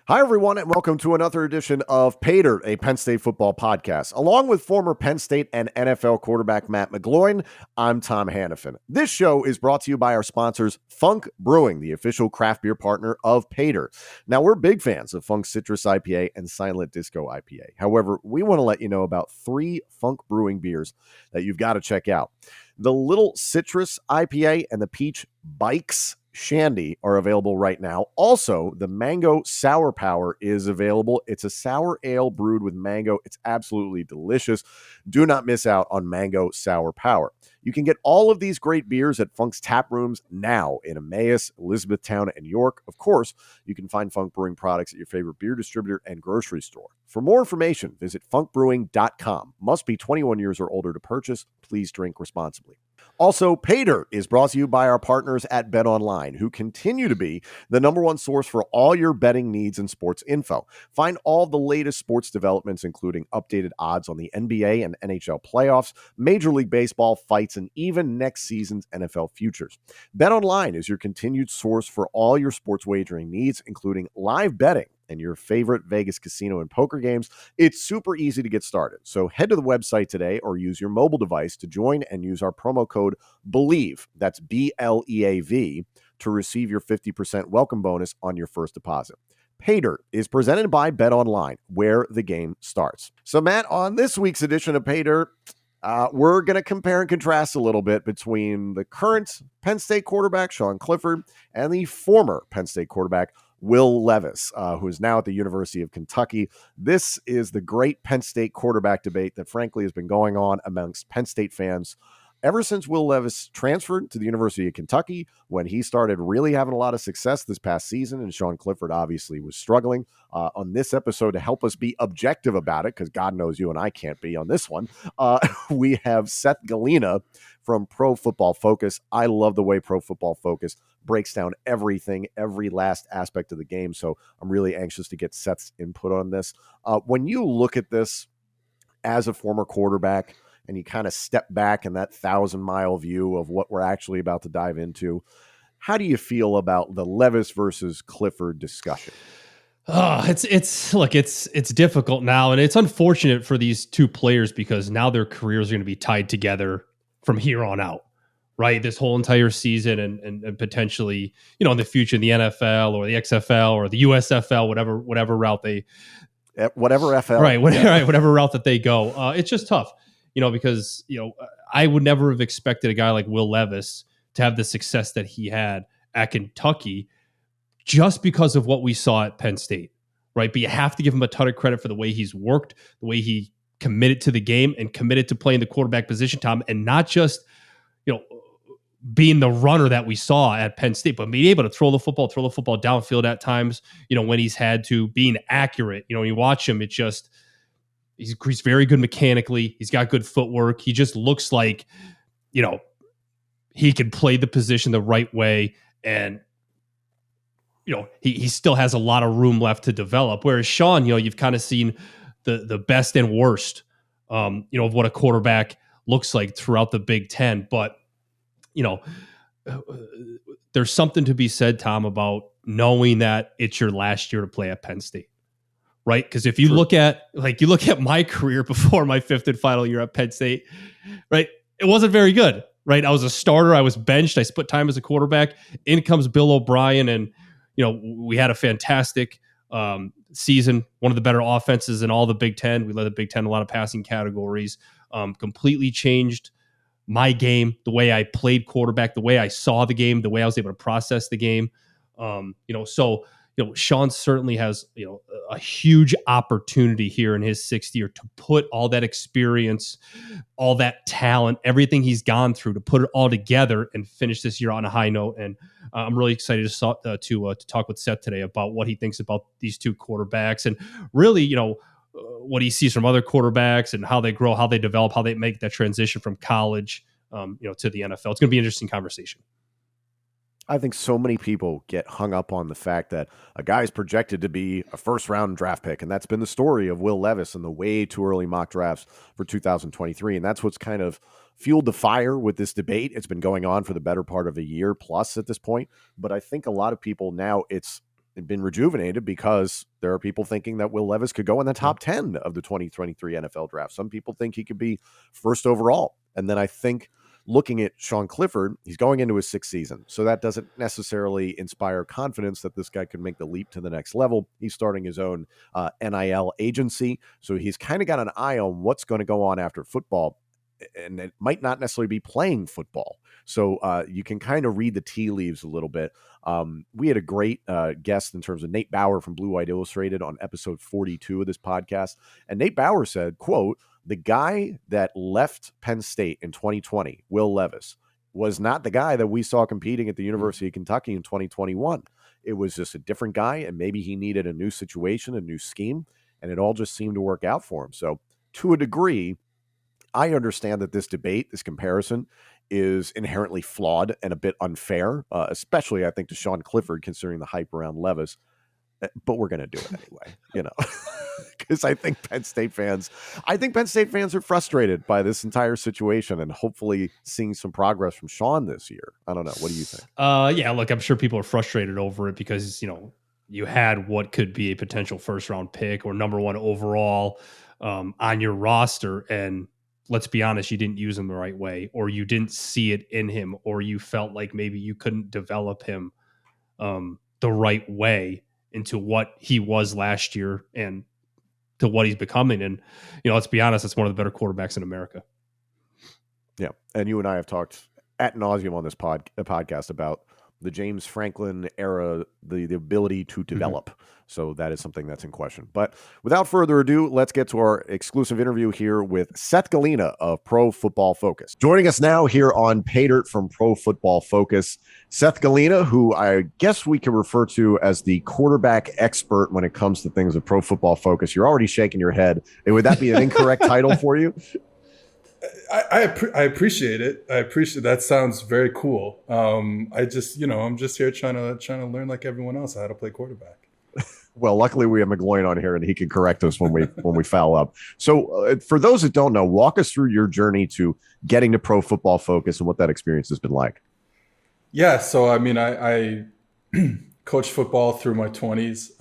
Hi, everyone, and welcome to another edition of Paydirt, a Penn State football podcast. Along with former Penn State and NFL quarterback Matt McGloin, I'm Tom Hannafin. This show is brought to you by our sponsors, Funk Brewing, the official craft beer partner of Paydirt. Now, we're big fans of Funk Citrus IPA and Silent Disco IPA. However, we want to let you know about 3 Funk Brewing beers that you've got to check out. The Little Citrus IPA and the Peach Bikes Shandy are available right now. Also, the Mango Sour Power is available. It's a sour ale brewed with mango. It's absolutely delicious. Do not miss out on Mango Sour Power. You can get all of these great beers at Funk's tap rooms now in Emmaus, Elizabethtown, and York. Of course, you can find Funk Brewing products at your favorite beer distributor and grocery store. For more information, visit funkbrewing.com. Must be 21 years or older to purchase. Please drink responsibly. Also, Paydirt is brought to you by our partners at BetOnline, who continue to be the number one source for all your betting needs and sports info. Find all the latest sports developments, including updated odds on the NBA and NHL playoffs, Major League Baseball fights, and even next season's NFL futures. BetOnline is your continued source for all your sports wagering needs, including live betting and your favorite Vegas casino and poker games. It's super easy to get started. So head to the website today or use your mobile device to join and use our promo code BELIEVE, that's BLEAV, to receive your 50% welcome bonus on your first deposit. Paydirt is presented by BetOnline, where the game starts. So Matt, on this week's edition of Paydirt, we're going to compare and contrast a little bit between the current Penn State quarterback, Sean Clifford, and the former Penn State quarterback, Will Levis, who is now at the University of Kentucky. This is the great Penn State quarterback debate that, frankly, has been going on amongst Penn State fans ever since Will Levis transferred to the University of Kentucky, when he started really having a lot of success this past season, and Sean Clifford obviously was struggling. On this episode, to help us be objective about it, because God knows you and I can't be on this one, we have Seth Galina from Pro Football Focus. I love the way Pro Football Focus breaks down everything, every last aspect of the game, so I'm really anxious to get Seth's input on this. When you look at this as a former quarterback, and you kind of step back in that 1,000-mile view of what we're actually about to dive into, how do you feel about the Levis versus Clifford discussion? It's difficult now, and it's unfortunate for these two players because now their careers are going to be tied together from here on out, right? This whole entire season and potentially, in the future in the NFL or the XFL or the USFL, whatever route they, whatever FL, right, whatever route that they go. It's just tough. Because, I would never have expected a guy like Will Levis to have the success that he had at Kentucky just because of what we saw at Penn State, right? But you have to give him a ton of credit for the way he's worked, the way he committed to the game and committed to playing the quarterback position, Tom, and not just, being the runner that we saw at Penn State, but being able to throw the football downfield at times, when he's had to, being accurate. You watch him, it just... He's very good mechanically. He's got good footwork. He just looks like, he can play the position the right way. And, he still has a lot of room left to develop. Whereas Sean, you've kind of seen the best and worst, of what a quarterback looks like throughout the Big Ten. But, there's something to be said, Tom, about knowing that it's your last year to play at Penn State. Right. Because if you look at my career before my 5th and final year at Penn State, right, it wasn't very good. Right. I was a starter. I was benched. I split time as a quarterback. In comes Bill O'Brien. And, we had a fantastic season, one of the better offenses in all the Big Ten. We led the Big Ten in a lot of passing categories, completely changed my game, the way I played quarterback, the way I saw the game, the way I was able to process the game. Sean certainly has, a huge opportunity here in his 6th year to put all that experience, all that talent, everything he's gone through, to put it all together and finish this year on a high note. And I'm really excited to talk with Seth today about what he thinks about these two quarterbacks and really, what he sees from other quarterbacks and how they grow, how they develop, how they make that transition from college, to the NFL. It's going to be an interesting conversation. I think so many people get hung up on the fact that a guy is projected to be a first-round draft pick, and that's been the story of Will Levis and the way too early mock drafts for 2023, and that's what's kind of fueled the fire with this debate. It's been going on for the better part of a year plus at this point, but I think a lot of people now, it's been rejuvenated because there are people thinking that Will Levis could go in the top 10 of the 2023 NFL draft. Some people think he could be first overall. And then I think looking at Sean Clifford, he's going into his sixth season. So that doesn't necessarily inspire confidence that this guy could make the leap to the next level. He's starting his own NIL agency. So he's kind of got an eye on what's going to go on after football. And it might not necessarily be playing football. So you can kind of read the tea leaves a little bit. We had a great guest in terms of Nate Bauer from Blue White Illustrated on episode 42 of this podcast. And Nate Bauer said, quote, "The guy that left Penn State in 2020, Will Levis, was not the guy that we saw competing at the University of Kentucky in 2021. It was just a different guy, and maybe he needed a new situation, a new scheme, and it all just seemed to work out for him." So to a degree, I understand that this debate, this comparison, is inherently flawed and a bit unfair, especially, I think, to Sean Clifford, considering the hype around Levis. But we're going to do it anyway, because I think Penn State fans are frustrated by this entire situation and hopefully seeing some progress from Sean this year. I don't know. What do you think? Yeah, look, I'm sure people are frustrated over it because, you had what could be a potential first round pick or number one overall on your roster. And let's be honest, you didn't use him the right way, or you didn't see it in him, or you felt like maybe you couldn't develop him the right way into what he was last year and to what he's becoming. And, let's be honest, it's one of the better quarterbacks in America. Yeah. And you and I have talked ad nauseum on this podcast about the James Franklin era, the ability to develop. Mm-hmm. So that is something that's in question. But without further ado, let's get to our exclusive interview here with Seth Galina of Pro Football Focus. Joining us now here on Paydirt from Pro Football Focus, Seth Galina, who I guess we can refer to as the quarterback expert when it comes to things of Pro Football Focus. You're already shaking your head. Would that be an incorrect title for you? I appreciate it. I appreciate that. Sounds very cool. I just, I'm just here trying to learn like everyone else how to play quarterback. Well, luckily we have McGloin on here and he can correct us when we foul up. So for those that don't know, walk us through your journey to getting to Pro Football Focus and what that experience has been like. Yeah. So, I mean, I coached football through my 20s,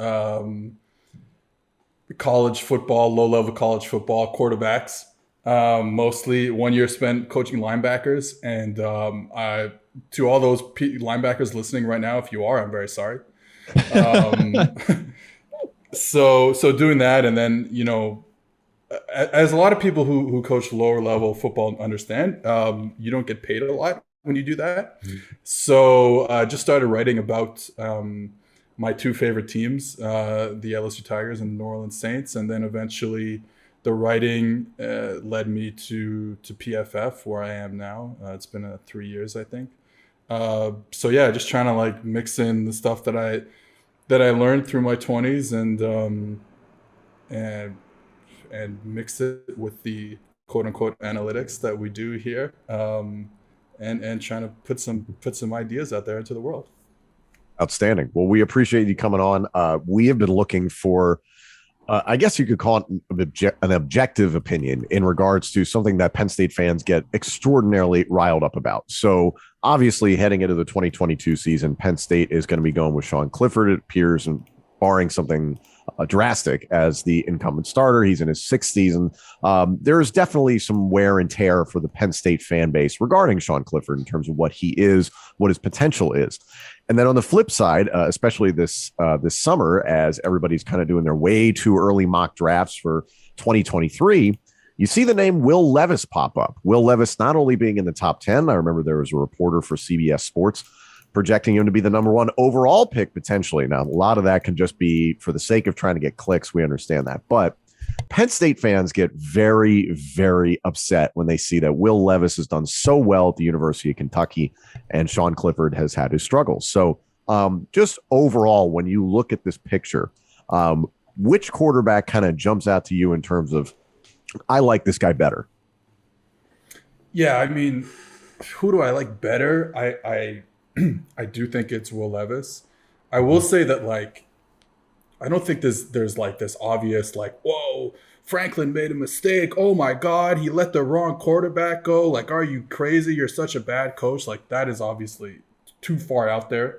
college football, low-level college football, quarterbacks. Mostly 1 year spent coaching linebackers, and to all those linebackers listening right now, if you are, I'm very sorry. So doing that, and then as a lot of people who coach lower level football understand, you don't get paid a lot when you do that. Mm-hmm. So I just started writing about my two favorite teams, the LSU Tigers and the New Orleans Saints, and then eventually the writing led me to PFF, where I am now. It's been 3 years, I think. So yeah, just trying to like mix in the stuff that I learned through my 20s and mix it with the quote unquote analytics that we do here, and trying to put some ideas out there into the world. Outstanding. Well, we appreciate you coming on. We have been looking for, I guess you could call it an objective opinion in regards to something that Penn State fans get extraordinarily riled up about. So obviously heading into the 2022 season, Penn State is going to be going with Sean Clifford, it appears, and barring something drastic, as the incumbent starter. He's in his sixth season. There's definitely some wear and tear for the Penn State fan base regarding Sean Clifford in terms of what he is, what his potential is. And then on the flip side, especially this summer, as everybody's kind of doing their way too early mock drafts for 2023, you see the name Will Levis pop up. Will Levis not only being in the top 10, I remember there was a reporter for CBS Sports projecting him to be the number one overall pick potentially. Now, a lot of that can just be for the sake of trying to get clicks. We understand that. But Penn State fans get very, very upset when they see that Will Levis has done so well at the University of Kentucky and Sean Clifford has had his struggles. So just overall, when you look at this picture, which quarterback kind of jumps out to you in terms of, I like this guy better? Yeah, I mean, who do I like better? I do think it's Will Levis. I will say that, like, I don't think there's like this obvious, like, whoa, Franklin made a mistake. Oh my God, he let the wrong quarterback go. Like, are you crazy? You're such a bad coach. Like, that is obviously too far out there.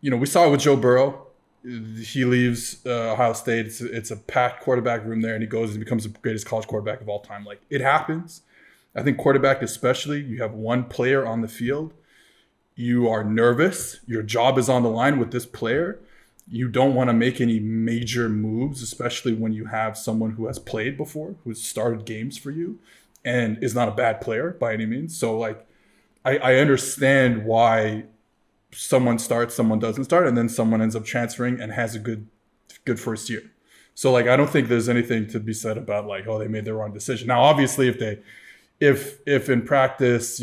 We saw it with Joe Burrow. he leaves Ohio State. It's a packed quarterback room there, and he goes and becomes the greatest college quarterback of all time. Like, it happens. I think quarterback especially, you have one player on the field. You are nervous. Your job is on the line with this player. You don't want to make any major moves, especially when you have someone who has played before, who's started games for you, and is not a bad player by any means. So, like, I understand why someone starts, someone doesn't start, and then someone ends up transferring and has a good first year. So, like, I don't think there's anything to be said about, like, oh, they made the wrong decision. Now, obviously, if in practice,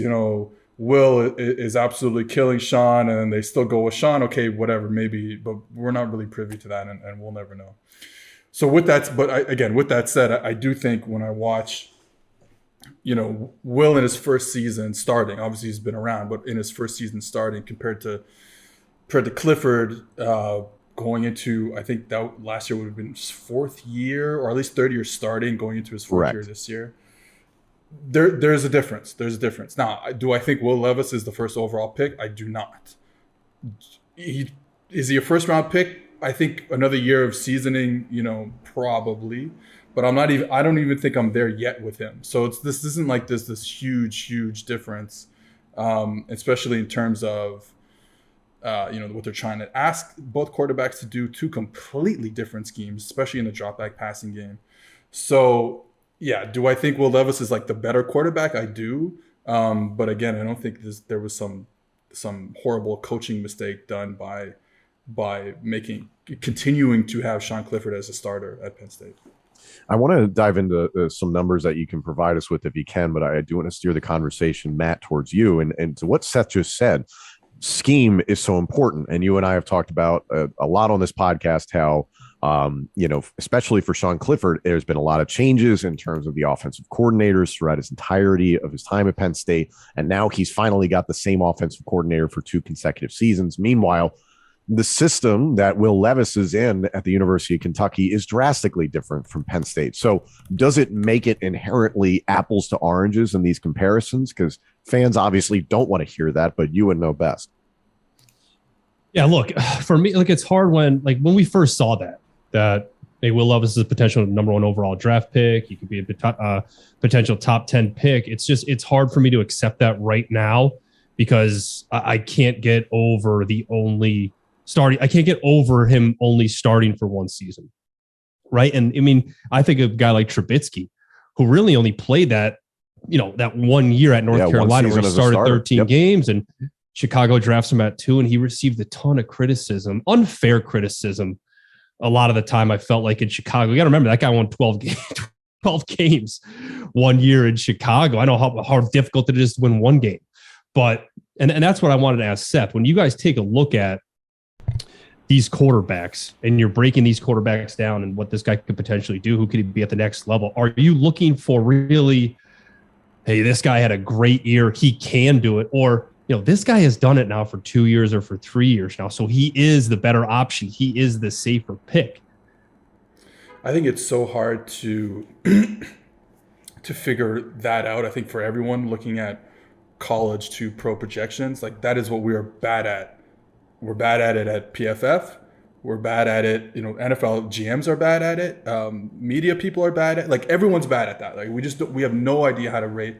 Will is absolutely killing Sean and they still go with Sean, okay, whatever, maybe, but we're not really privy to that, and we'll never know. So with that said, I do think when I watch, Will in his first season starting, obviously he's been around, but in his first season starting compared to Clifford going into, I think that last year would have been his fourth year, or at least third year starting, going into his fourth year this year. There's a difference. Now, do I think Will Levis is the first overall pick? I do not. Is he a first round pick? I think another year of seasoning, probably. But I don't even think I'm there yet with him. So this isn't like this huge difference, especially in terms of what they're trying to ask both quarterbacks to do, two completely different schemes, especially in the drop back passing game. So yeah, do I think Will Levis is like the better quarterback? I do. But again, I don't think there was some horrible coaching mistake done by continuing to have Sean Clifford as a starter at Penn State. I want to dive into some numbers that you can provide us with if you can, but I do want to steer the conversation, Matt, towards you. And to what Seth just said, scheme is so important. And you and I have talked about a lot on this podcast how, especially for Sean Clifford, there's been a lot of changes in terms of the offensive coordinators throughout his entirety of his time at Penn State. And now he's finally got the same offensive coordinator for 2 consecutive seasons. Meanwhile, the system that Will Levis is in at the University of Kentucky is drastically different from Penn State. So does it make it inherently apples to oranges in these comparisons? Because fans obviously don't want to hear that, but you would know best. Yeah, look, for me, like, it's hard when we first saw that hey, Will Levis is a potential number 1 overall draft pick. He could be a potential top 10 pick. It's hard for me to accept that right now because I can't get over I can't get over him only starting for 1 season. Right. And I mean, I think of a guy like Trubisky, who really only played that 1 year at North Carolina where he started 13 games, and Chicago drafts him at 2, and he received a ton of criticism, unfair criticism. A lot of the time I felt like in Chicago, you got to remember that guy won 12 games 1 year in Chicago. I know how difficult it is to win 1 game, but, and that's what I wanted to ask Seth. When you guys take a look at these quarterbacks and you're breaking these quarterbacks down and what this guy could potentially do, who could he be at the next level? Are you looking for really, hey, this guy had a great year, he can do it? Or, this guy has done it now for 2 years or for 3 years now, so he is the better option. He is the safer pick. I think it's so hard to figure that out. I think for everyone looking at college to pro projections, like, that is what we are bad at. We're bad at it at PFF. We're bad at it. NFL GMs are bad at it. Media people are bad at it. Like, everyone's bad at that. Like, we have no idea how to rate,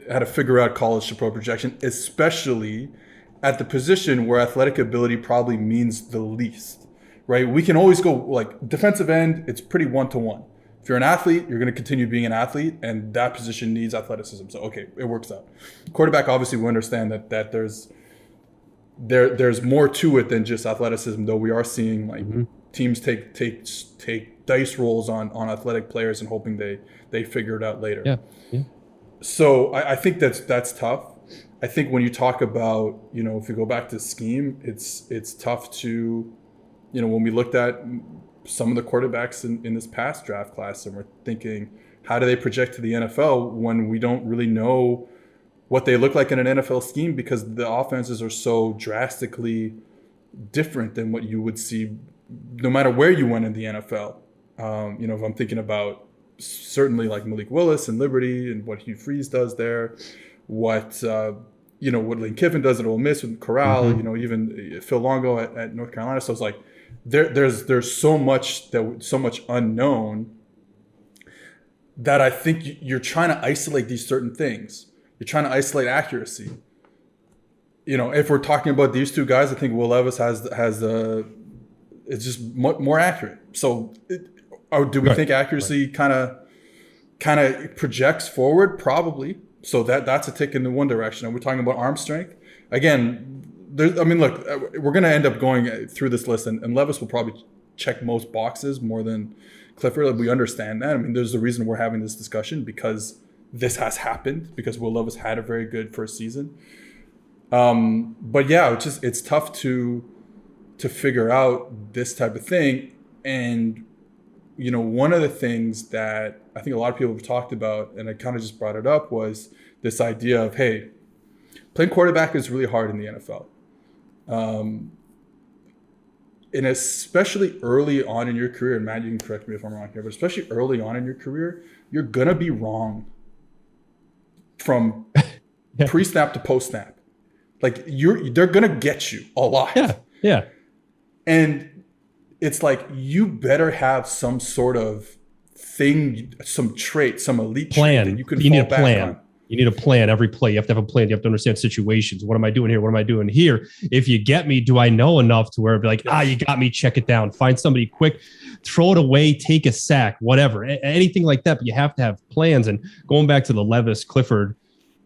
how to figure out college to pro projection, especially at the position where athletic ability probably means the least, right? We can always go, like, defensive end, it's pretty 1-to-1. If you're an athlete, you're going to continue being an athlete, and that position needs athleticism. So, okay, it works out. Quarterback, obviously, we understand that there's more to it than just athleticism, though we are seeing teams take dice rolls on athletic players and hoping they figure it out later. Yeah. So I think that's tough. I think when you talk about, if you go back to scheme, it's tough to, when we looked at some of the quarterbacks in this past draft class, and we're thinking, how do they project to the NFL when we don't really know what they look like in an NFL scheme, because the offenses are so drastically different than what you would see no matter where you went in the NFL. If I'm thinking about certainly like Malik Willis and Liberty and what Hugh Freeze does there, what what Lane Kiffin does at Ole Miss with Corral, even Phil Longo at North Carolina. So it's like there's so much unknown that I think you're trying to isolate these certain things. You're trying to isolate accuracy. If we're talking about these two guys, I think Will Levis it's just more accurate. So do we think accuracy kind of projects forward? Probably. So that's a tick in the one direction. And we're talking about arm strength. Again, look, we're going to end up going through this list, and Levis will probably check most boxes more than Clifford. We understand that. There's a reason we're having this discussion, because this has happened, because Will Levis had a very good first season. But yeah, it's tough to figure out this type of thing. And, one of the things that I think a lot of people have talked about, and I kind of just brought it up, was this idea of, hey, playing quarterback is really hard in the NFL. And especially early on in your career, and Matt, you can correct me if I'm wrong here, but especially early on in your career, you're going to be wrong from pre-snap to post-snap. Like they're going to get you a lot. Yeah. And it's like, you better have some sort of thing, some trait, some elite plan. Trait that you can need a fall plan. back on. You need a plan every play. You have to have a plan. You have to understand situations. What am I doing here? What am I doing here? If you get me, do I know enough to where it'd be like, you got me, check it down, find somebody quick, throw it away, take a sack, whatever, anything like that. But you have to have plans. And going back to the Levis Clifford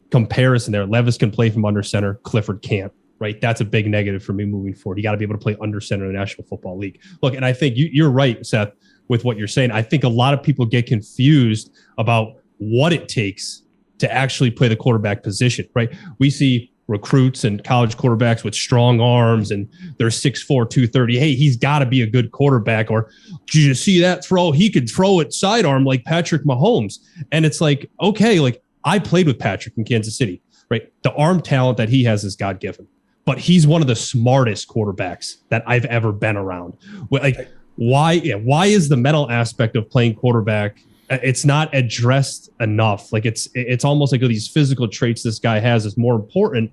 comparison there, Levis can play from under center, Clifford can't. Right. That's a big negative for me moving forward. You got to be able to play under center in the National Football League. Look, and I think you're right, Seth, with what you're saying. I think a lot of people get confused about what it takes to actually play the quarterback position. Right. We see recruits and college quarterbacks with strong arms and they're 6'4", 230. Hey, he's got to be a good quarterback. Or did you see that throw? He could throw it sidearm like Patrick Mahomes. And it's like, okay, like I played with Patrick in Kansas City. Right. The arm talent that he has is God-given. But he's one of the smartest quarterbacks that I've ever been around. Like, why is the mental aspect of playing quarterback? It's not addressed enough. Like it's almost like these physical traits this guy has is more important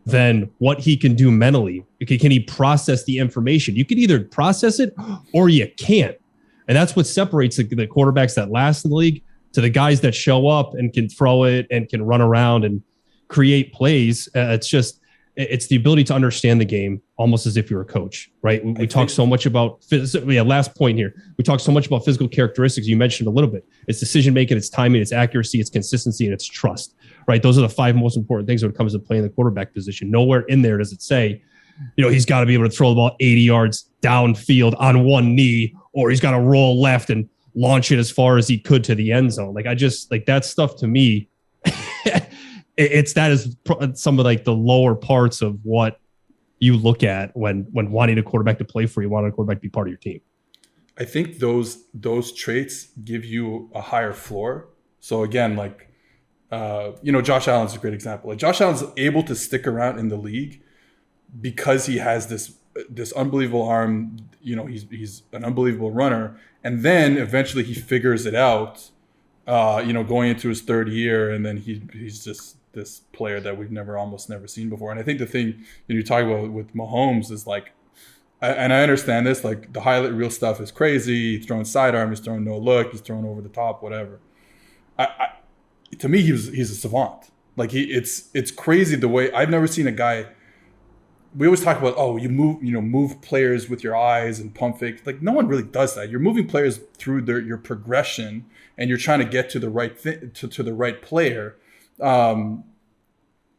than what he can do mentally. Can he process the information? You can either process it or you can't, and that's what separates the quarterbacks that last in the league to the guys that show up and can throw it and can run around and create plays. It's the ability to understand the game almost as if you're a coach, right? We talk so much about last point here. We talk so much about physical characteristics. You mentioned a little bit. It's decision-making, it's timing, it's accuracy, it's consistency, and it's trust, right? Those are the 5 most important things when it comes to playing the quarterback position. Nowhere in there does it say, he's got to be able to throw the ball 80 yards downfield on one knee, or he's got to roll left and launch it as far as he could to the end zone. Like that stuff to me, that is some of like the lower parts of what you look at when wanting a quarterback to play for you, wanting a quarterback to be part of your team. I think those traits give you a higher floor. So again, like, Josh Allen's a great example. Like Josh Allen's able to stick around in the league because he has this unbelievable arm. He's an unbelievable runner. And then eventually he figures it out, going into his third year. And then he's just this player that we've almost never seen before. And I think the thing you talk about with Mahomes is like, and I understand this, like the highlight reel stuff is crazy. He's throwing sidearm, he's throwing no look, he's throwing over the top, whatever. To me, he's a savant. Like it's crazy the way I've never seen a guy. We always talk about, you move players with your eyes and pump fake. Like no one really does that. You're moving players through your progression, and you're trying to get to the right thing, to the right player.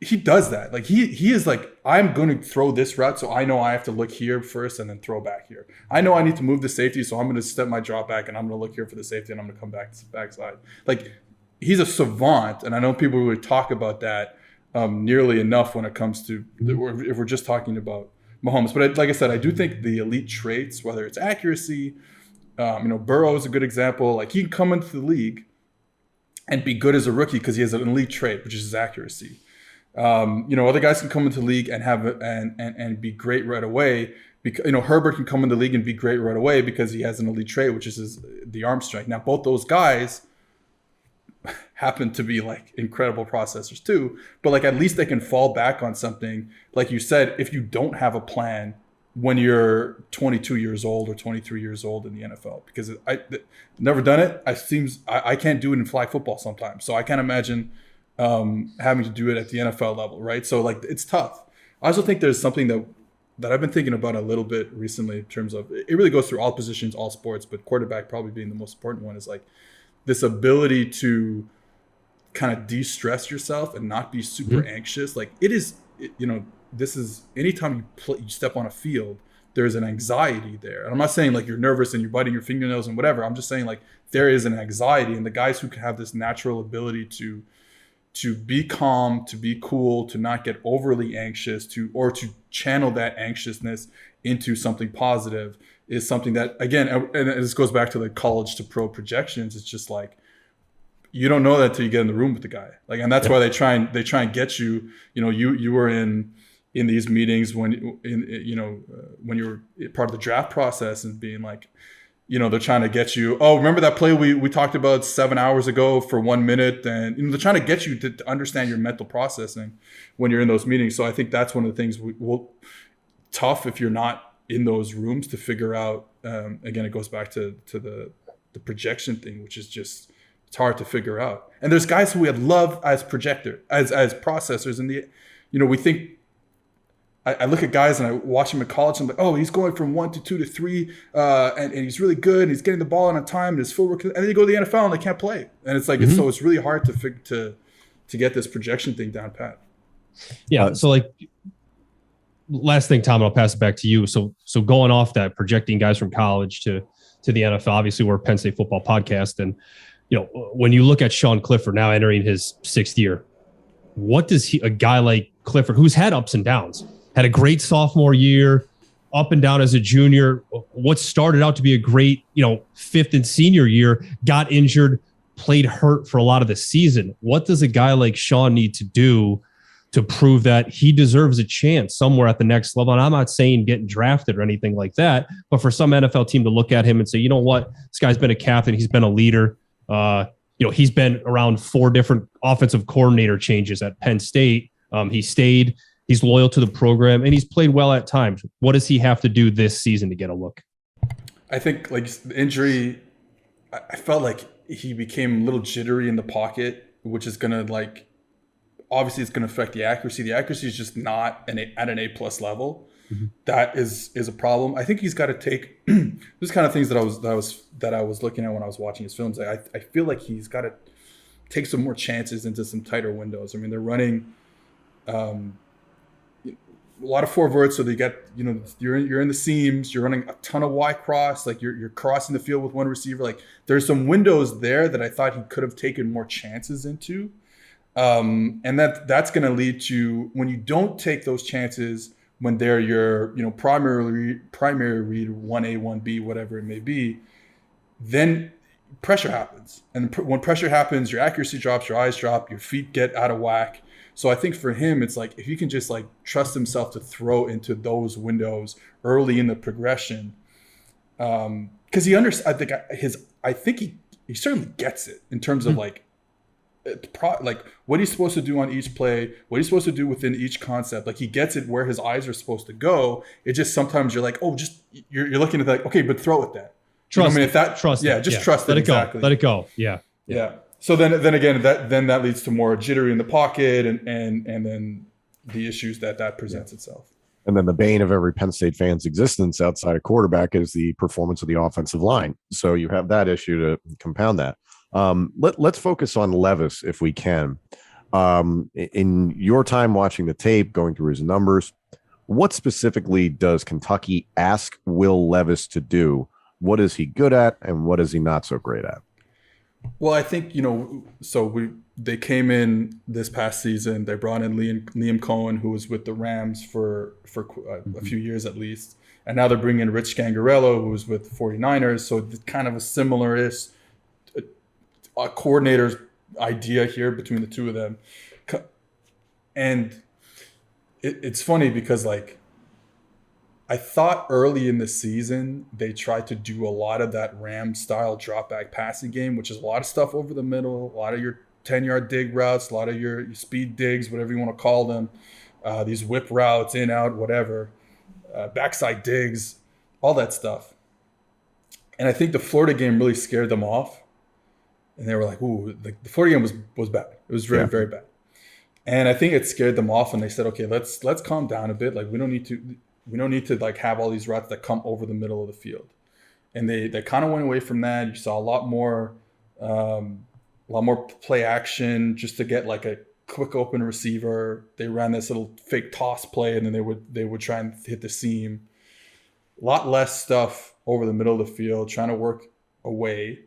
He does that. Like he is like, I'm going to throw this route, so I know I have to look here first and then throw back here. I know I need to move the safety, so I'm going to step my drop back and I'm going to look here for the safety and I'm going to come back to the backside. Like he's a savant, and I know people would talk about that nearly enough when it comes to if we're just talking about Mahomes. But like I said, I do think the elite traits, whether it's accuracy, Burrow is a good example. Like he can come into the league and be good as a rookie because he has an elite trait, which is his accuracy. Other guys can come into the league and have and be great right away. Because Herbert can come in the league and be great right away because he has an elite trait, which is the arm strength. Now, both those guys happen to be like incredible processors too. But like at least they can fall back on something. Like you said, if you don't have a plan when you're 22 years old or 23 years old in the NFL, because I never done it. I can't do it in flag football sometimes. So I can't imagine having to do it at the NFL level, right? So like it's tough. I also think there's something that I've been thinking about a little bit recently in terms of, it really goes through all positions, all sports, but quarterback probably being the most important one, is like this ability to kind of de-stress yourself and not be super anxious. Like this is anytime you step on a field, there's an anxiety there. And I'm not saying like you're nervous and you're biting your fingernails and whatever. I'm just saying like there is an anxiety, and the guys who have this natural ability to be calm, to be cool, to not get overly anxious, to channel that anxiousness into something positive is something that, again, and this goes back to the college to pro projections. It's just like, you don't know that till you get in the room with the guy. Like, and that's why they try and get you, you were in these meetings when you were part of the draft process and being like, they're trying to get you, oh, remember that play we talked about 7 hours ago for 1 minute? And they're trying to get you to understand your mental processing when you're in those meetings. So I think that's one of the things tough if you're not in those rooms to figure out. Again, it goes back to the projection thing, which is just, it's hard to figure out. And there's guys who we love as processors, and we think, I look at guys and I watch them in college and I'm like, oh, he's going from 1 to 2 to 3, and he's really good, and he's getting the ball on time, and his footwork, and then you go to the NFL and they can't play. And it's like, it's really hard to get this projection thing down pat. Yeah. So like, last thing, Tom, and I'll pass it back to you. So going off that, projecting guys from college to the NFL, obviously we're a Penn State football podcast. And, when you look at Sean Clifford now entering his 6th year, what does a guy like Clifford, who's had ups and downs, had a great sophomore year, up and down as a junior, what started out to be a great, 5th and senior year, got injured, played hurt for a lot of the season. What does a guy like Sean need to do to prove that he deserves a chance somewhere at the next level? And I'm not saying getting drafted or anything like that, but for some NFL team to look at him and say, you know what, this guy's been a captain, he's been a leader. He's been around 4 different offensive coordinator changes at Penn State. He stayed. He's loyal to the program, and he's played well at times. What does he have to do this season to get a look? I think like the injury, I felt like he became a little jittery in the pocket, which is going to obviously it's going to affect the accuracy. The accuracy is just not at an A+ level. Mm-hmm. That is a problem. I think he's got to take this kind of things that I was looking at when I was watching his films. I feel like he's got to take some more chances into some tighter windows. I mean, they're running a lot of 4 verts, so they get, you're in the seams, you're running a ton of Y cross, like you're crossing the field with one receiver. Like there's some windows there that I thought he could have taken more chances into. And that's going to lead to, when you don't take those chances, when they're your, primary read 1A, 1B, whatever it may be, then pressure happens. And when pressure happens, your accuracy drops, your eyes drop, your feet get out of whack. So I think for him, it's like, if he can just trust himself to throw into those windows early in the progression, because he understands. I think he certainly gets it in terms of what he's supposed to do on each play, what he's supposed to do within each concept. Like he gets it where his eyes are supposed to go. It just sometimes you're like, oh, just you're looking at that. Okay, but throw it then. Trust. Trust it. Let it exactly. go. Let it go. Yeah. So then again, that leads to more jittery in the pocket, and then the issues that presents itself. And then the bane of every Penn State fan's existence outside of quarterback is the performance of the offensive line. So you have that issue to compound that. Let's focus on Levis if we can. In your time watching the tape, going through his numbers, what specifically does Kentucky ask Will Levis to do? What is he good at, and what is he not so great at? Well, I think, they came in this past season. They brought in Liam Cohen, who was with the Rams for a few years at least. And now they're bringing in Rich Scangarello, who was with the 49ers. So it's kind of a similar-ish coordinator's idea here between the two of them. And it's funny because, I thought early in the season they tried to do a lot of that Ram style drop back passing game, which is a lot of stuff over the middle, a lot of your 10-yard dig routes, a lot of your speed digs, whatever you want to call them, these whip routes, in, out, whatever, backside digs, all that stuff. And I think the Florida game really scared them off. And they were like, ooh, the Florida game was bad. It was very, very bad. And I think it scared them off, and they said, okay, let's calm down a bit. Like we don't need to like have all these routes that come over the middle of the field. And they kind of went away from that. You saw a lot more play action just to get like a quick open receiver. They ran this little fake toss play, and then they would try and hit the seam. A lot less stuff over the middle of the field, trying to work away,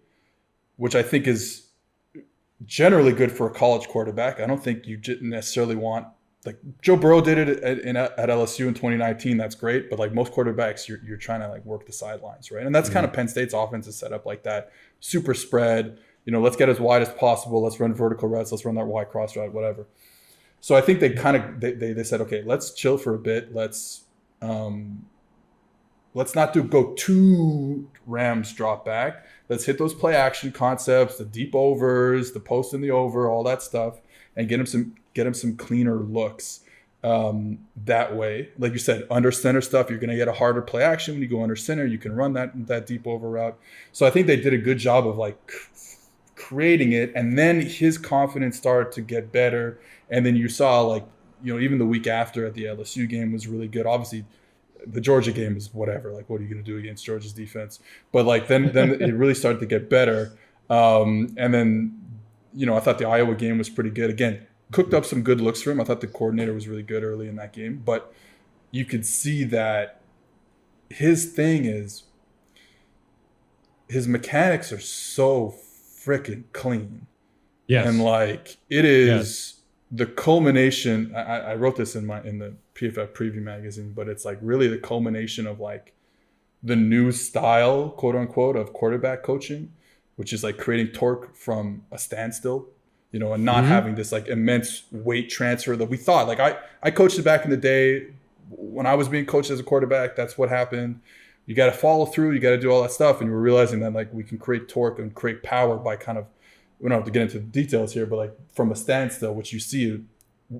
which I think is generally good for a college quarterback. I don't think you necessarily want, like Joe Burrow did it at LSU in 2019. That's great. But like most quarterbacks, you're trying to like work the sidelines, right? And that's kind of Penn State's offense is set up like that. Super spread, let's get as wide as possible. Let's run vertical routes. Let's run that wide cross route, whatever. So I think they said, okay, let's chill for a bit. Let's not go too Rams drop back. Let's hit those play action concepts, the deep overs, the post and the over, all that stuff, and get him some cleaner looks that way. Like you said, under center stuff, you're going to get a harder play action when you go under center. You can run that deep over route. So I think they did a good job of like creating it, and then his confidence started to get better. And then you saw like even the week after at the LSU game was really good. Obviously, the Georgia game is whatever. Like, what are you going to do against Georgia's defense? But like then it really started to get better. And then I thought the Iowa game was pretty good. Again, cooked up some good looks for him. I thought the coordinator was really good early in that game. But you could see that his thing is his mechanics are so freaking clean. Yes. And like it is the culmination. I wrote this in the PFF preview magazine, but it's like really the culmination of like the new style, quote unquote, of quarterback coaching, which is like creating torque from a standstill, and not having this like immense weight transfer that we thought. Like I coached it back in the day when I was being coached as a quarterback. That's what happened. You got to follow through. You got to do all that stuff. And we're realizing that like we can create torque and create power by kind of, we don't have to get into the details here, but like from a standstill, which you see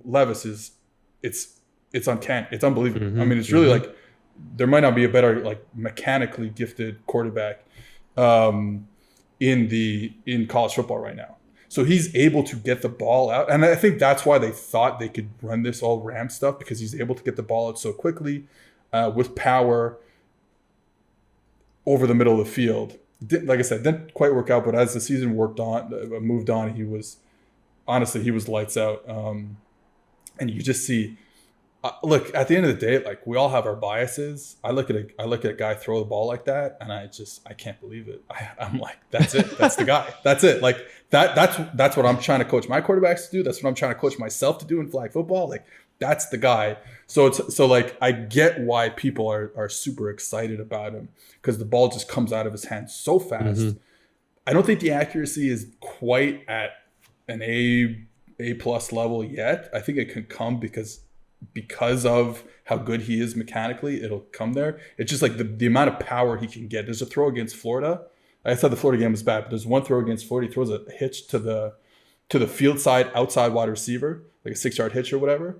Levis is, it's uncanny. It's unbelievable. I mean, it's really like there might not be a better like mechanically gifted quarterback in college football right now. So he's able to get the ball out. And I think that's why they thought they could run this all Ram stuff, because he's able to get the ball out so quickly with power over the middle of the field. Like I said, didn't quite work out, but as the season moved on, he was lights out. And you just see, look, at the end of the day, like we all have our biases. I look at a guy throw the ball like that, and I can't believe it. I'm like, that's it. That's the guy. That's it. Like that's what I'm trying to coach my quarterbacks to do. That's what I'm trying to coach myself to do in flag football. Like that's the guy. So like I get why people are super excited about him, because the ball just comes out of his hands so fast. I don't think the accuracy is quite at an A plus level yet. I think it can come because of how good he is mechanically. It'll come there. It's just like the amount of power he can get. There's a throw against Florida. I thought the Florida game was bad, but there's one throw against Florida. He throws a hitch to the field side outside wide receiver, like a 6-yard hitch or whatever,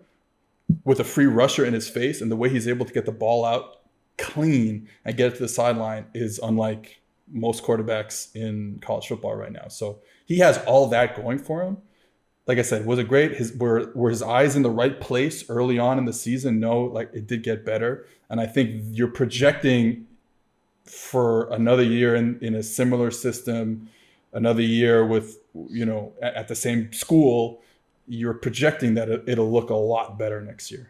with a free rusher in his face. And the way he's able to get the ball out clean and get it to the sideline is unlike most quarterbacks in college football right now. So he has all that going for him. Like I said, was it great? Were his eyes in the right place early on in the season? No, like it did get better. And I think you're projecting for another year in a similar system, another year with, at the same school, you're projecting that it'll look a lot better next year.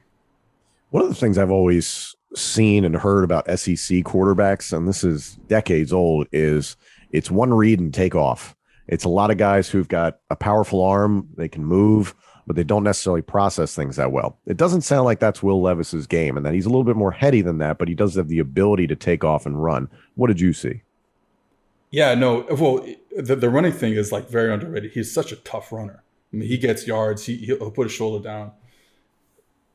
One of the things I've always seen and heard about SEC quarterbacks, and this is decades old, is it's one read and take off. It's a lot of guys who've got a powerful arm. They can move, but they don't necessarily process things that well. It doesn't sound like that's Will Levis's game, and that he's a little bit more heady than that, but he does have the ability to take off and run. What did you see? Yeah, no. Well, the running thing is like very underrated. He's such a tough runner. I mean, he gets yards. He'll put his shoulder down.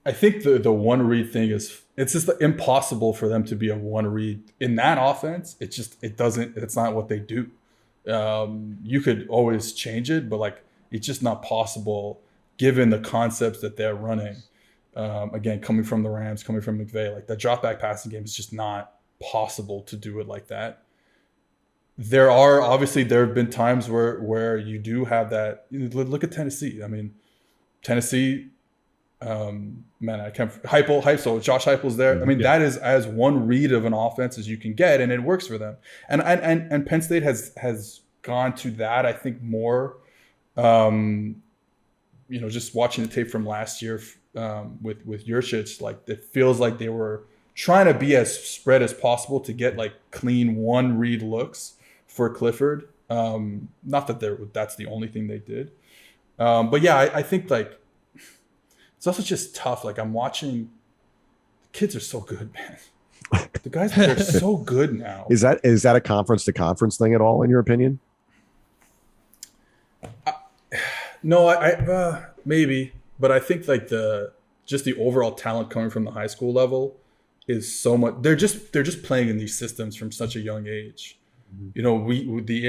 I think the one read thing it's just impossible for them to be a one read in that offense. It's not what they do. You could always change it, but like it's just not possible given the concepts that they're running. Again, coming from the Rams, coming from McVay, like that drop back passing game is just not possible to do it like that. There have been times where you do have that. Look at Tennessee. I mean, Tennessee, man, I can't hype. So Josh Heupel's there. I mean, that is as one read of an offense as you can get, and it works for them. And Penn State has gone to that, I think, more. Just watching the tape from last year with Yurcich, like it feels like they were trying to be as spread as possible to get like clean one read looks for Clifford. Not that that's the only thing they did, but yeah, I think like. It's also just tough. Like I'm watching, the kids are so good, man. The guys, they're so good now. Is that a conference to conference thing at all, in your opinion? No, maybe, but I think like the overall talent coming from the high school level is so much. They're just playing in these systems from such a young age. Mm-hmm. The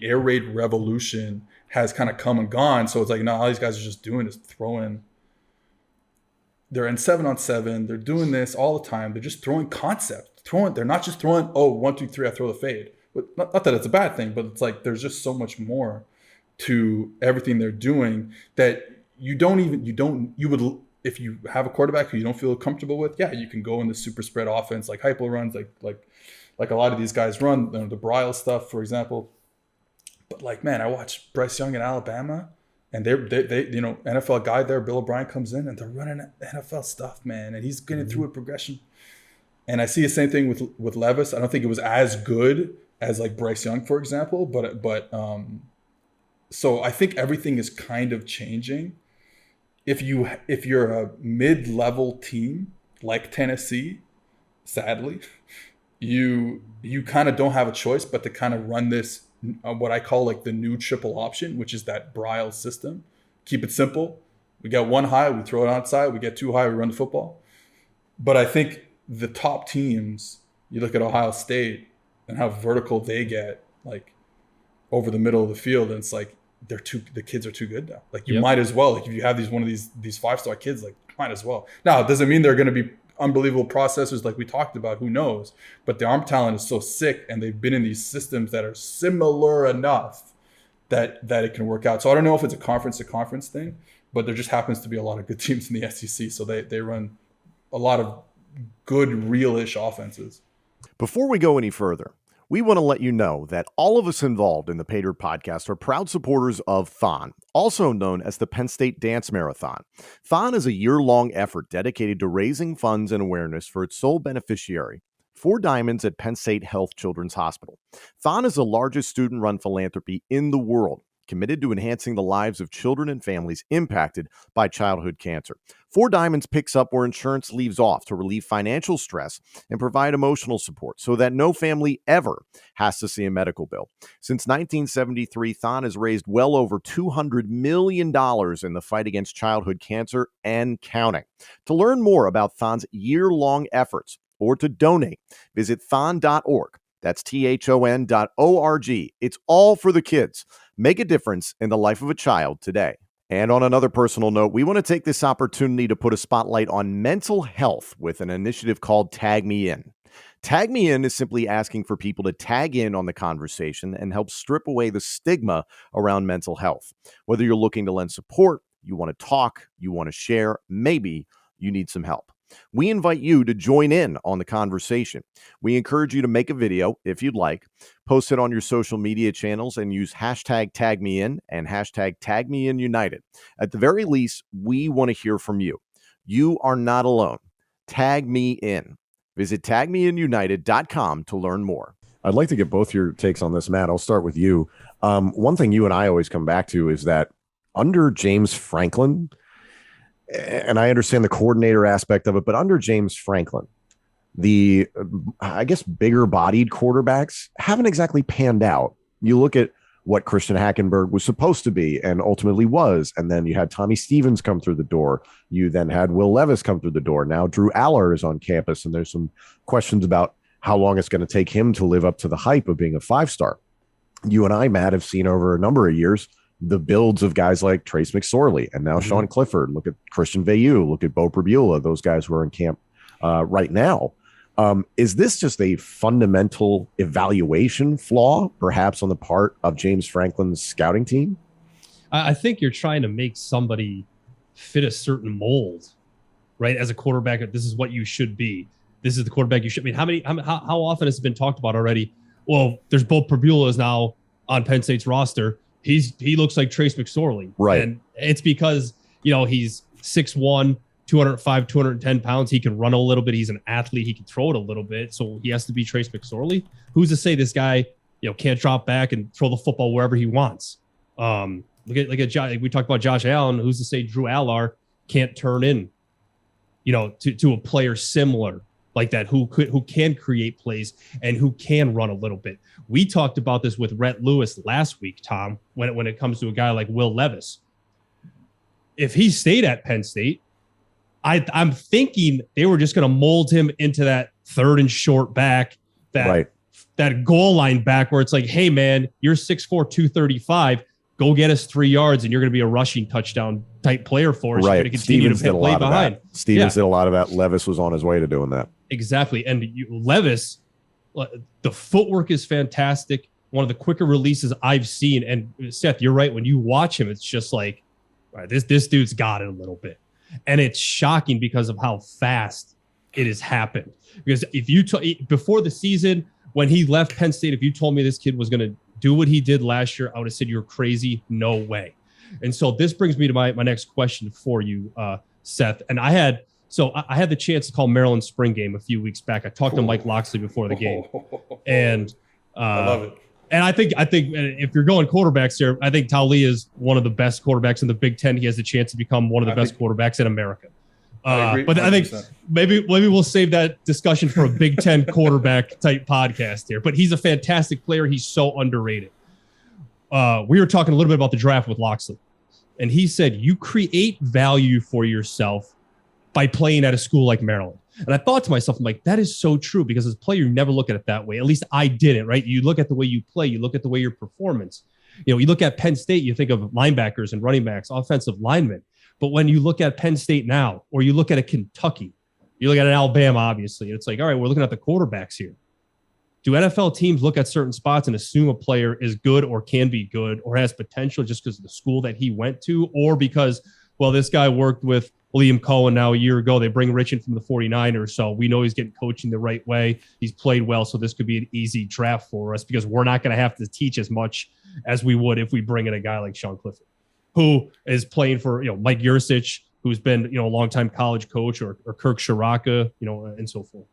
air raid revolution has kind of come and gone. So it's like, no, all these guys are just doing is throwing. They're in 7-on-7. They're doing this all the time. They're just throwing concept. They're not just throwing, 1, 2, 3, I throw the fade. But not that it's a bad thing, but it's like there's just so much more to everything they're doing that you would, if you have a quarterback who you don't feel comfortable with, yeah, you can go in the super spread offense like Heupel runs, like a lot of these guys run, the Brile stuff, for example. But like, man, I watched Bryce Young in Alabama. And they NFL guy there, Bill O'Brien comes in and they're running NFL stuff, man. And he's getting through a progression. And I see the same thing with Levis. I don't think it was as good as like Bryce Young, for example. But so I think everything is kind of changing. If you're a mid-level team like Tennessee, sadly, you kind of don't have a choice but to kind of run this. What I call like the new triple option, which is that Brile system. Keep it simple. We get one high, we throw it outside. We get two high, we run the football. But I think the top teams, you look at Ohio State and how vertical they get, like over the middle of the field, and it's like the kids are too good now. Like you might as well, like if you have these 5-star kids, like might as well. Now it doesn't mean they're going to be unbelievable processors like we talked about, who knows, but the arm talent is so sick and they've been in these systems that are similar enough that it can work out. So I don't know if it's a conference to conference thing, but there just happens to be a lot of good teams in the SEC, so they run a lot of good real-ish offenses. Before we go any further, we want to let you know that all of us involved in the Paydirt podcast are proud supporters of Thon, also known as the Penn State Dance Marathon. Thon is a year-long effort dedicated to raising funds and awareness for its sole beneficiary, 4 Diamonds at Penn State Health Children's Hospital. Thon is the largest student-run philanthropy in the world, committed to enhancing the lives of children and families impacted by childhood cancer. 4 Diamonds picks up where insurance leaves off to relieve financial stress and provide emotional support so that no family ever has to see a medical bill. Since 1973, Thon has raised well over $200 million in the fight against childhood cancer and counting. To learn more about Thon's year-long efforts or to donate, visit thon.org. That's thon.org. It's all for the kids. Make a difference in the life of a child today. And on another personal note, we want to take this opportunity to put a spotlight on mental health with an initiative called Tag Me In. Tag Me In is simply asking for people to tag in on the conversation and help strip away the stigma around mental health. Whether you're looking to lend support, you want to talk, you want to share, maybe you need some help. We invite you to join in on the conversation. We encourage you to make a video if you'd like, post it on your social media channels, and use hashtag #TagMeIn and hashtag #TagMeInUnited. At the very least, we want to hear from you. You are not alone. Tag Me In. Visit tagmeinunited.com to learn more. I'd like to get both your takes on this, Matt. I'll start with you. One thing you and I always come back to is that under James Franklin, and I understand the coordinator aspect of it, but under James Franklin, I guess, bigger bodied quarterbacks haven't exactly panned out. You look at what Christian Hackenberg was supposed to be and ultimately was. And then you had Tommy Stevens come through the door. You then had Will Levis come through the door. Now Drew Aller is on campus, and there's some questions about how long it's going to take him to live up to the hype of being a 5-star. You and I, Matt, have seen over a number of years the builds of guys like Trace McSorley and now Sean Clifford. Look at Christian Veilleux. Look at Bo Pribula, those guys who are in camp right now. Is this just a fundamental evaluation flaw, perhaps on the part of James Franklin's scouting team? I think you're trying to make somebody fit a certain mold, right? As a quarterback, this is what you should be. This is the quarterback you should be. How often has it been talked about already? Well, there's Bo Pribula is now on Penn State's roster. He looks like Trace McSorley. Right. And it's because, he's 6'1", 205, 210 pounds. He can run a little bit. He's an athlete. He can throw it a little bit. So he has to be Trace McSorley. Who's to say this guy, can't drop back and throw the football wherever he wants? Look at Josh. We talked about Josh Allen. Who's to say Drew Aller can't turn in, to a player similar like that, who can create plays and who can run a little bit. We talked about this with Rhett Lewis last week, Tom, when it comes to a guy like Will Levis. If he stayed at Penn State, I'm thinking they were just going to mold him into that third and short back, that goal line back where it's like, hey, man, you're 6'4", 235. Go get us 3 yards, and you're going to be a rushing touchdown type player for us. You're going to continue to play behind. Stevens did a lot of that. Levis was on his way to doing that. Exactly. And Levis, the footwork is fantastic. One of the quicker releases I've seen. And Seth, you're right. When you watch him, it's just like, all right, this dude's got it a little bit. And it's shocking because of how fast it has happened. Because if you before the season, when he left Penn State, if you told me this kid was going to do what he did last year, I would have said you're crazy. No way. And so this brings me to my next question for you, Seth. And I had the chance to call Maryland spring game a few weeks back. I talked to Mike Loxley before the game, and I love it. And I think if you're going quarterbacks here, I think Taulia is one of the best quarterbacks in the Big Ten. He has a chance to become one of the best quarterbacks in America. I agree, but 100%. I think maybe we'll save that discussion for a Big Ten quarterback type podcast here. But he's a fantastic player. He's so underrated. We were talking a little bit about the draft with Loxley, and he said you create value for yourself by playing at a school like Maryland. And I thought to myself, I'm like, that is so true, because as a player, you never look at it that way. At least I didn't, right? You look at the way you play. You look at the way your performance. You look at Penn State, you think of linebackers and running backs, offensive linemen. But when you look at Penn State now, or you look at a Kentucky, you look at an Alabama, obviously, it's like, all right, we're looking at the quarterbacks here. Do NFL teams look at certain spots and assume a player is good or can be good or has potential just because of the school that he went to, or because, well, this guy worked with Liam Cohen now a year ago, they bring Rich in from the 49ers, so we know he's getting coaching the right way. He's played well, so this could be an easy draft for us because we're not going to have to teach as much as we would if we bring in a guy like Sean Clifford, who is playing for Mike Yurcich, who's been a longtime college coach, or Kirk Shiraka, and so forth.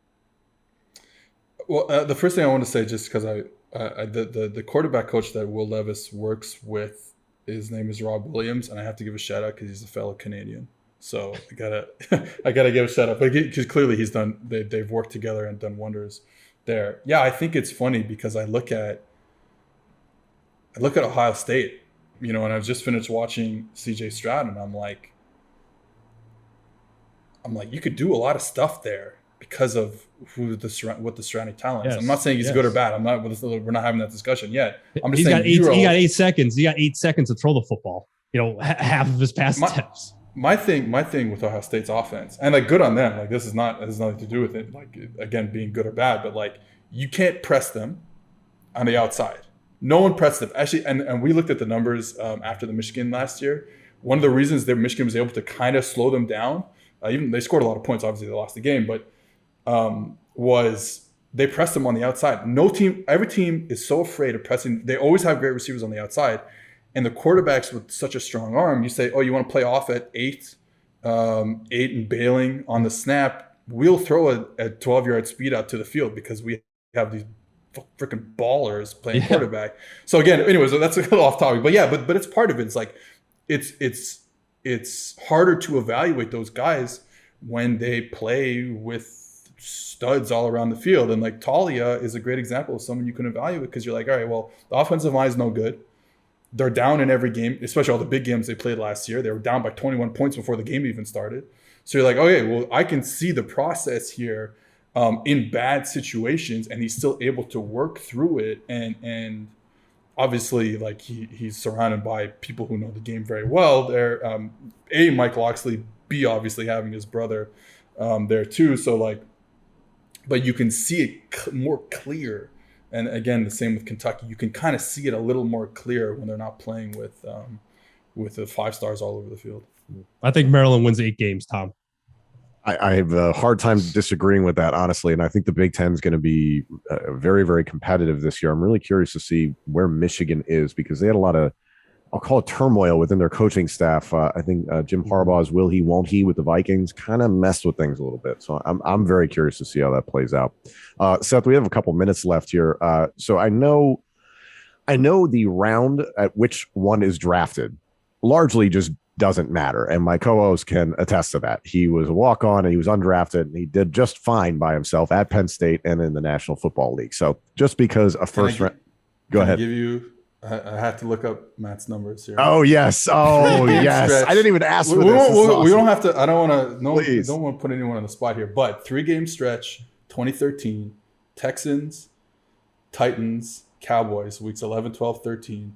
Well, the first thing I want to say, just because the quarterback coach that Will Levis works with, his name is Rob Williams, and I have to give a shout out because he's a fellow Canadian. So I gotta give a shout out, because clearly they've worked together and done wonders there. Yeah, I think it's funny because I look at Ohio State, and I've just finished watching CJ Stroud, and I'm like, you could do a lot of stuff there because of what the surrounding talent is. I'm not saying he's good or bad. We're not having that discussion yet. I'm just saying he got 8 seconds. He got 8 seconds to throw the football. Half of his pass attempts. My thing with Ohio State's offense, and good on them. This has nothing to do with it. Again, being good or bad, but you can't press them on the outside. No one pressed them. Actually, and we looked at the numbers after the Michigan last year. One of the reasons that Michigan was able to kind of slow them down, even they scored a lot of points. Obviously, they lost the game, but was they pressed them on the outside. Every team is so afraid of pressing. They always have great receivers on the outside. And the quarterbacks with such a strong arm, you say, oh, you want to play off at 8 and bailing on the snap, we'll throw a 12-yard speed out to the field because we have these freaking ballers playing quarterback. So again, anyways, that's a little off topic. But yeah, but it's part of it. It's it's harder to evaluate those guys when they play with studs all around the field. And Taulia is a great example of someone you can evaluate because you're like, all right, well, the offensive line is no good. they're down in every game, especially all the big games they played last year. They were down by 21 points before the game even started. So you're like, okay, well, I can see the process here in bad situations, and he's still able to work through it. And obviously, like he's surrounded by people who know the game very well. They're A, Mike Loxley, B, obviously having his brother there too. So like, but you can see it more clear. And again, the same with Kentucky. You can kind of see it a little more clear when they're not playing with the 5 stars all over the field. I think Maryland wins 8 games, Tom. I have a hard time disagreeing with that, honestly. And I think the Big Ten is going to be very, very competitive this year. I'm really curious to see where Michigan is, because they had a lot of, I'll call it turmoil within their coaching staff. I think Jim Harbaugh's will he, won't he with the Vikings kind of messed with things a little bit. So I'm very curious to see how that plays out. Seth, we have a couple minutes left here. So I know the round at which one is drafted largely just doesn't matter. And my co-host can attest to that. He was a walk-on and he was undrafted, and he did just fine by himself at Penn State and in the National Football League. So just because a first round, go ahead. I have to look up Matt's numbers here. Oh yes. Oh yes. I didn't even ask for this. We don't have to. I don't want to. Don't want to put anyone on the spot here. But 3-game stretch, 2013, Texans, Titans, Cowboys, weeks 11, 12, 13.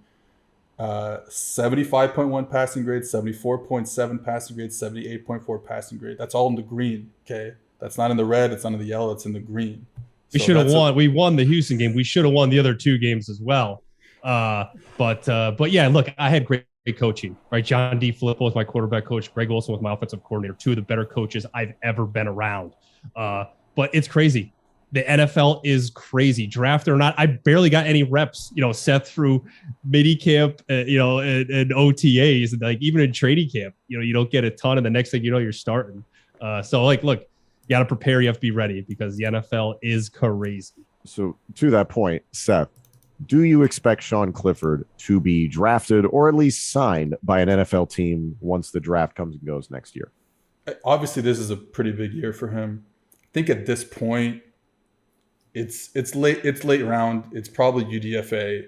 75.1 passing grade, 74.7 passing grade, 78.4 passing grade. That's all in the green. Okay, that's not in the red. It's not in the yellow. It's in the green. We should have won. We won the Houston game. We should have won the other 2 games as well. But yeah, look, I had great coaching, right? John D. Filippo was my quarterback coach. Greg Olson was my offensive coordinator. 2 of the better coaches I've ever been around. But it's crazy. The NFL is crazy. Draft or not, I barely got any reps. Seth through mini camp, and OTAs, and like even in training camp, you don't get a ton. And the next thing you know, you're starting. So like, look, you got to prepare. You have to be ready, because the NFL is crazy. So to that point, Seth, do you expect Sean Clifford to be drafted or at least signed by an NFL team once the draft comes and goes next year? Obviously, this is a pretty big year for him. I think at this point, it's late round. It's probably UDFA.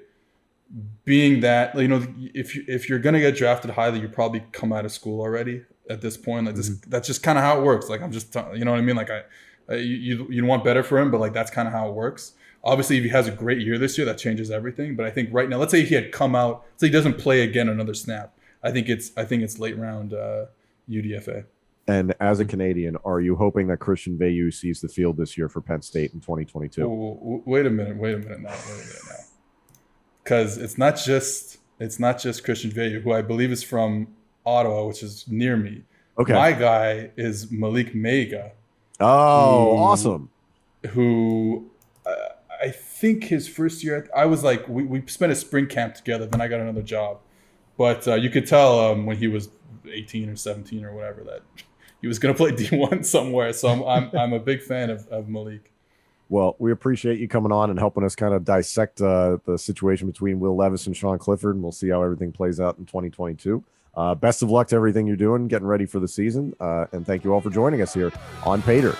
Being that, if you're gonna get drafted highly, you probably come out of school already at this point. Like that's just kind of how it works. Like I'm just, you know what I mean? Like you want better for him, but like that's kind of how it works. Obviously, if he has a great year this year, that changes everything. But I think right now, let's say he had come out, so he doesn't play again another snap. I think it's late round UDFA. And as a Canadian, are you hoping that Christian Veilleux sees the field this year for Penn State in 2022? Wait a minute now. Because it's not just Christian Veilleux, who I believe is from Ottawa, which is near me. Okay. My guy is Malik Meiga. Oh, awesome. Who I think his first year, I was like, we spent a spring camp together, then I got another job. But you could tell when he was 18 or 17 or whatever that he was going to play D1 somewhere. So I'm a big fan of Malik. Well, we appreciate you coming on and helping us kind of dissect the situation between Will Levis and Sean Clifford, and we'll see how everything plays out in 2022. Best of luck to everything you're doing, getting ready for the season, and thank you all for joining us here on Paydirt.